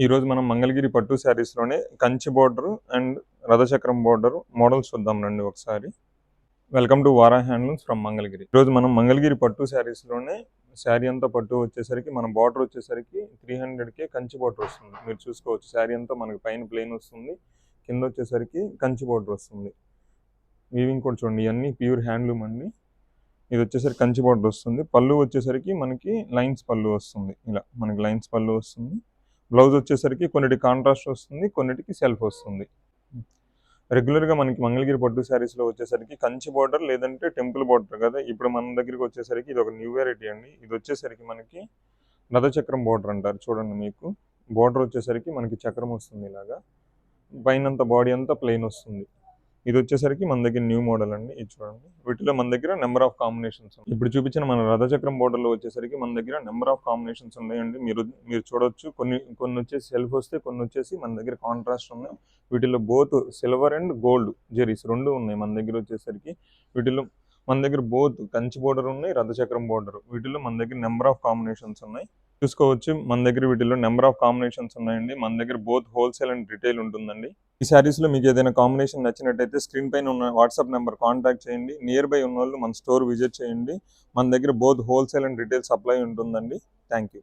ఈరోజు మనం మంగళగిరి పట్టు శారీస్‌లోనే కంచి బోర్డర్ అండ్ రథచక్రం బోర్డర్ మోడల్స్ చూద్దాం రండి ఒకసారి. Welcome to Vara handlooms from Mangalagiri. ఈరోజు మనం మంగళగిరి పట్టు శారీస్‌లోనే శారీ అంతా పట్టు వచ్చేసరికి మన బోర్డర్ వచ్చేసరికి 300కే కంచి బోర్డర్ వస్తుంది. మీరు చూసుకోవచ్చు శారీ అంతా మనకి పైన ప్లెయిన్ వస్తుంది. కింద వచ్చేసరికి కంచి బోర్డర్ వస్తుంది. వీవింగ్ కూడా చూడండి, ఇవన్నీ ప్యూర్ హ్యాండ్లూమ్ అండి. ఇది వచ్చేసరికి కంచి బోర్డర్ వస్తుంది. పళ్ళు వచ్చేసరికి మనకి లైన్స్ పళ్ళు వస్తుంది. ఇలా మనకి లైన్స్ పళ్ళు వస్తుంది. బ్లౌజ్ వచ్చేసరికి కొన్నిటి కాంట్రాస్ట్ వస్తుంది, కొన్నిటికి సెల్ఫ్ వస్తుంది. రెగ్యులర్గా మనకి మంగళగిరి పట్టు శారీస్లో వచ్చేసరికి కంచి బోర్డర్ లేదంటే టెంపుల్ బోర్డర్ కదా. ఇప్పుడు మన దగ్గరికి వచ్చేసరికి ఇది ఒక న్యూ వెరైటీ అండి. ఇది వచ్చేసరికి మనకి రథచక్రం బోర్డర్ అంటారు. చూడండి, మీకు బోర్డర్ వచ్చేసరికి మనకి చక్రం వస్తుంది. ఇలాగా పైనంత బాడీ అంతా ప్లెయిన్ వస్తుంది. ఇది వచ్చేసరికి మన దగ్గర న్యూ మోడల్ అండి. ఇది చూడండి, వీటిలో మన దగ్గర నెంబర్ ఆఫ్ కాంబినేషన్స్. ఇప్పుడు చూపించిన మన రథచక్రం బోర్డర్లో వచ్చేసరికి మన దగ్గర నెంబర్ ఆఫ్ కాంబినేషన్స్ ఉన్నాయండి. మీరు చూడొచ్చు. కొన్ని వచ్చేసి సెల్ఫ్ వస్తే, కొన్ని వచ్చేసి మన దగ్గర కాంట్రాస్ట్ ఉన్నాయి. వీటిలో both silver and gold zaris రెండు ఉన్నాయి మన దగ్గర వచ్చేసరికి. వీటిలో మన దగ్గర బోత్ కంచి బోర్డర్ ఉన్నాయి, రథచక్రం బోర్డర్. వీటిలో మన దగ్గర నెంబర్ ఆఫ్ కాంబినేషన్స్ ఉన్నాయి. చూసుకోవచ్చు, మన దగ్గర వీటిలో నెంబర్ ఆఫ్ కాంబినేషన్స్ ఉన్నాయండి. మన దగ్గర బోత్ హోల్సేల్ అండ్ రిటైల్ ఉంటుందండి. ఈ శారీస్లో మీకు ఏదైనా కాంబినేషన్ నచ్చినట్టయితే స్క్రీన్ పైన ఉన్న వాట్సాప్ నెంబర్ కాంటాక్ట్ చేయండి. నియర్ బై ఉన్న వాళ్ళు మన స్టోర్ విజిట్ చేయండి. మన దగ్గర both wholesale and retail supply ఉంటుందండి. Thank you.